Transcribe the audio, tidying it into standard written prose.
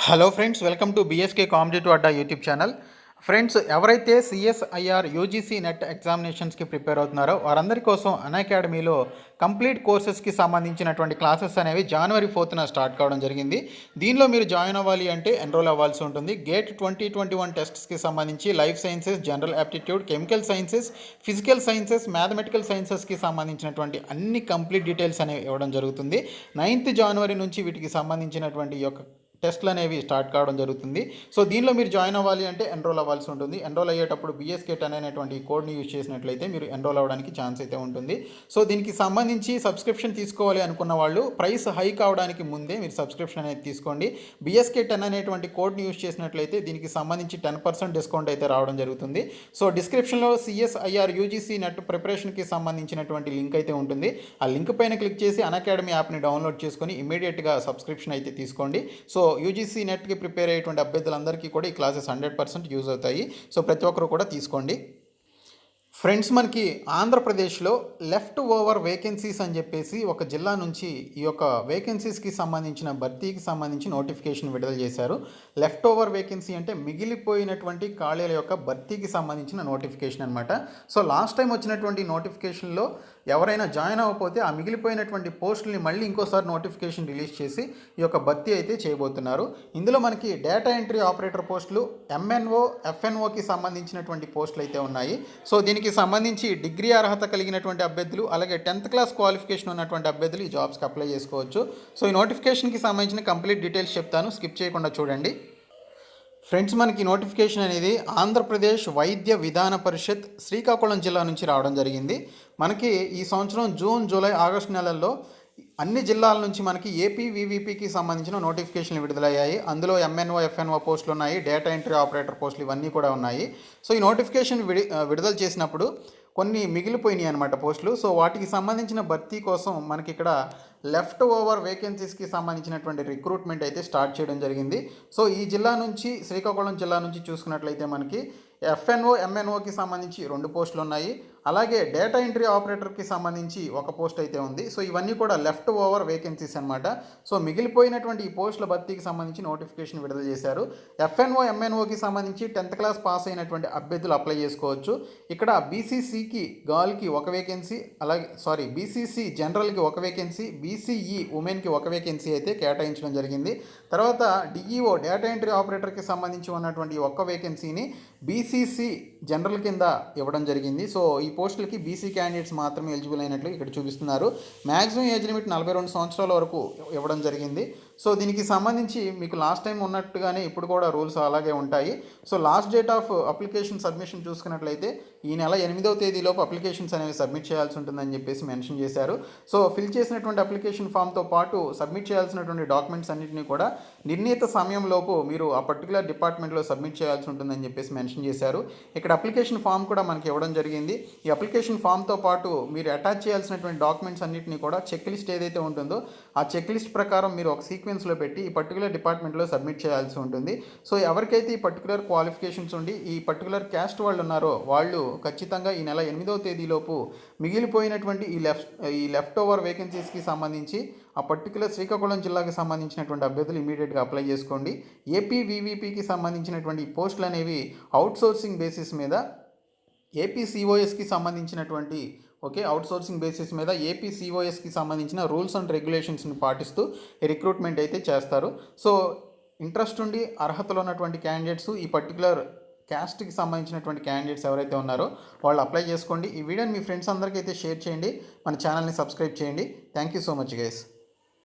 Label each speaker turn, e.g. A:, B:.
A: Hello friends, welcome to BSK competitive Adda YouTube channel. Friends, ఎవరైతే CSIR UGC net ఎగ్జామినేషన్స్కి prepare అవుతున్నారో వారందరి కోసం అకాడమీలో కంప్లీట్ కోర్సెస్కి సంబంధించినటువంటి క్లాసెస్ అనేవి జనవరి 4న స్టార్ట్ కావడం జరిగింది. దీనిలో మీరు జాయిన్ అవ్వాలి అంటే ఎన్రోల్ అవ్వాల్సి ఉంటుంది. గేట్ 2021 టెస్ట్స్కి సంబంధించి life sciences, general aptitude, chemical sciences, physical sciences, mathematical సైన్సెస్కి సంబంధించినటువంటి అన్ని కంప్లీట్ డీటెయిల్స్ అనేవి ఇవ్వడం జరుగుతుంది. 9th జనవరి నుంచి వీటికి సంబంధించినటువంటి యొక్క టెస్ట్లు అనేవి స్టార్ట్ కావడం జరుగుతుంది. సో దీనిలో మీరు జాయిన్ అవ్వాలి అంటే ఎన్రోల్ అవ్వాల్సి ఉంటుంది. ఎన్రోల్ అయ్యేటప్పుడు BSK 10 అనేటువంటి కోడ్ని యూజ్ చేసినట్లయితే మీరు ఎన్రోల్ అవ్వడానికి ఛాన్స్ అయితే ఉంటుంది. సో దీనికి సంబంధించి సబ్స్క్రిప్షన్ తీసుకోవాలి అనుకున్న వాళ్ళు ప్రైస్ హై కావడానికి ముందే మీరు సబ్స్క్రిప్షన్ అనేది తీసుకోండి. BSK 10 అనేటువంటి కోడ్ని యూజ్ చేసినట్లయితే దీనికి సంబంధించి 10% డిస్కౌంట్ అయితే రావడం జరుగుతుంది. సో డిస్క్రిప్షన్లో CSIR UGC నెట్ ప్రిపరేషన్కి సంబంధించినటువంటి లింక్ అయితే ఉంటుంది. ఆ లింక్ పైన క్లిక్ చేసి అకాడమీ యాప్ని డౌన్లోడ్ చేసుకొని ఇమీడియట్గా సబ్స్క్రిప్షన్ అయితే తీసుకోండి. సో యూజీసీ నెట్కి ప్రిపేర్ అయ్యేటువంటి అభ్యర్థులందరికీ కూడా ఈ క్లాసెస్ 100% యూజ్ అవుతాయి. సో ప్రతి ఒక్కరు కూడా తీసుకోండి. ఫ్రెండ్స్, మనకి ఆంధ్రప్రదేశ్లో లెఫ్ట్ ఓవర్ వేకెన్సీస్ అని చెప్పేసి ఒక జిల్లా నుంచి ఈ యొక్క వేకెన్సీస్కి సంబంధించిన భర్తీకి సంబంధించి నోటిఫికేషన్ విడుదల చేశారు. లెఫ్ట్ ఓవర్ వేకెన్సీ అంటే మిగిలిపోయినటువంటి ఖాళీల యొక్క భర్తీకి సంబంధించిన నోటిఫికేషన్ అనమాట. సో లాస్ట్ టైం వచ్చినటువంటి నోటిఫికేషన్లో ఎవరైనా జాయిన్ అవ్వకపోతే ఆ మిగిలిపోయినటువంటి పోస్టుల్ని మళ్ళీ ఇంకోసారి నోటిఫికేషన్ రిలీజ్ చేసి ఈ యొక్క భర్తీ అయితే చేయబోతున్నారు. ఇందులో మనకి డేటా ఎంట్రీ ఆపరేటర్ పోస్టులు, MNO, FNOకి సంబంధించినటువంటి పోస్టులు అయితే ఉన్నాయి. సో దీనికి సంబంధించి డిగ్రీ అర్హత కలిగినటువంటి అభ్యర్థులు, అలాగే 10th క్లాస్ క్వాలిఫికేషన్ ఉన్నటువంటి అభ్యర్థులు ఈ జాబ్స్కి అప్లై చేసుకోవచ్చు. సో ఈ నోటిఫికేషన్కి సంబంధించిన కంప్లీట్ డీటెయిల్స్ చెప్తాను, స్కిప్ చేయకుండా చూడండి. ఫ్రెండ్స్, మనకి నోటిఫికేషన్ అనేది ఆంధ్రప్రదేశ్ వైద్య విధాన పరిషత్ శ్రీకాకుళం జిల్లా నుంచి రావడం జరిగింది. మనకి ఈ సంవత్సరం జూన్, జూలై, ఆగస్టు నెలల్లో అన్ని జిల్లాల నుంచి మనకి APVVPకి సంబంధించిన నోటిఫికేషన్లు విడుదలయ్యాయి. అందులో MNO, FNO పోస్టులు ఉన్నాయి, డేటా ఎంట్రీ ఆపరేటర్ పోస్టులు ఇవన్నీ కూడా ఉన్నాయి. సో ఈ నోటిఫికేషన్ విడుదల చేసినప్పుడు కొన్ని మిగిలిపోయినాయి అనమాట పోస్టులు. సో వాటికి సంబంధించిన భర్తీ కోసం మనకి ఇక్కడ లెఫ్ట్ ఓవర్ వేకెన్సీస్కి సంబంధించినటువంటి రిక్రూట్మెంట్ అయితే స్టార్ట్ చేయడం జరిగింది. సో ఈ జిల్లా నుంచి, శ్రీకాకుళం జిల్లా నుంచి చూసుకున్నట్లయితే మనకి FNO, MNOకి సంబంధించి 2 పోస్టులు ఉన్నాయి. అలాగే డేటా ఎంట్రీ ఆపరేటర్కి సంబంధించి 1 పోస్ట్ అయితే ఉంది. సో ఇవన్నీ కూడా లెఫ్ట్ ఓవర్ వేకెన్సీస్ అనమాట. సో మిగిలిపోయినటువంటి ఈ పోస్టుల భర్తీకి సంబంధించి నోటిఫికేషన్ విడుదల చేశారు. FNO, MNOకి సంబంధించి 10th క్లాస్ పాస్ అయినటువంటి అభ్యర్థులు అప్లై చేసుకోవచ్చు. ఇక్కడ BCCకి గర్ల్కి 1 వేకెన్సీ, అలాగే BCC జనరల్కి 1 వేకెన్సీ, BCE ఉమెన్కి 1 వేకెన్సీ అయితే కేటాయించడం జరిగింది. తర్వాత DEO డేటా ఎంట్రీ ఆపరేటర్కి సంబంధించి ఉన్నటువంటి 1 వేకెన్సీని BCC జనరల్ కింద ఇవ్వడం జరిగింది. సో ఈ పోస్టులకి BC క్యాండిడేట్స్ మాత్రమే ఎలిజిబుల్ అయినట్లు ఇక్కడ చూపిస్తున్నారు. మ్యాక్సిమం ఏజ్ లిమిట్ 42 సంవత్సరాల వరకు ఇవ్వడం జరిగింది. సో దీనికి సంబంధించి మీకు లాస్ట్ టైం ఉన్నట్టుగానే ఇప్పుడు కూడా రూల్స్ అలాగే ఉంటాయి. So last date of application submission చూసుకున్నట్లయితే ఈ నెల 8వ తేదీలోపు అప్లికేషన్స్ అనేవి సబ్మిట్ చేయాల్సి ఉంటుందని చెప్పేసి మెన్షన్ చేశారు. సో ఫిల్ చేసినటువంటి అప్లికేషన్ ఫామ్తో పాటు సబ్మిట్ చేయాల్సినటువంటి డాక్యుమెంట్స్ అన్నింటినీ కూడా నిర్ణీత సమయంలోపు మీరు ఆ పర్టికులర్ డిపార్ట్మెంట్లో సబ్మిట్ చేయాల్సి ఉంటుందని చెప్పేసి మెన్షన్ చేశారు. ఇక్కడ అప్లికేషన్ ఫామ్ కూడా మనకి ఇవ్వడం జరిగింది. ఈ అప్లికేషన్ ఫామ్తో పాటు మీరు అటాచ్ చేయాల్సినటువంటి డాక్యుమెంట్స్ అన్నింటినీ కూడా చెక్ లిస్ట్ ఏదైతే ఉంటుందో ఆ చెక్ లిస్ట్ ప్రకారం మీరు ఒక సీక్వెన్స్లో పెట్టి ఈ పర్టికులర్ డిపార్ట్మెంట్లో సబ్మిట్ చేయాల్సి ఉంటుంది. సో ఎవరికైతే ఈ పర్టికులర్ క్వాలిఫికేషన్స్ ఉండి ఈ పర్టికులర్ క్యాస్ట్ వాళ్ళు ఉన్నారో వాళ్ళు ఖచ్చితంగా ఈ నెల 8వ తేదీలోపు మిగిలిపోయినటువంటి ఈ లెఫ్ట్ ఓవర్ వేకెన్సీస్కి సంబంధించి ఆ పర్టికులర్ శ్రీకాకుళం జిల్లాకి సంబంధించినటువంటి అభ్యర్థులు ఇమీడియట్గా అప్లై చేసుకోండి. APVVPకి సంబంధించినటువంటి పోస్టులు అనేవి అవుట్సోర్సింగ్ బేసిస్ మీద, APCOSకి సంబంధించినటువంటి అవుట్సోర్సింగ్ బేసిస్ మీద APCOSకి సంబంధించిన రూల్స్ అండ్ రెగ్యులేషన్స్ని పాటిస్తూ రిక్రూట్మెంట్ అయితే చేస్తారు. సో ఇంట్రెస్ట్ ఉండి అర్హతలు ఉన్నటువంటి క్యాండిడేట్స్, ఈ పర్టికులర్ క్యాస్ట్కి సంబంధించినటువంటి క్యాండిడేట్స్ ఎవరైతే ఉన్నారో వాళ్ళు అప్లై చేసుకోండి. ఈ వీడియోని మీ ఫ్రెండ్స్ అందరికీ అయితే షేర్ చేయండి. మన ఛానల్ని సబ్స్క్రైబ్ చేయండి. Thank you so much guys.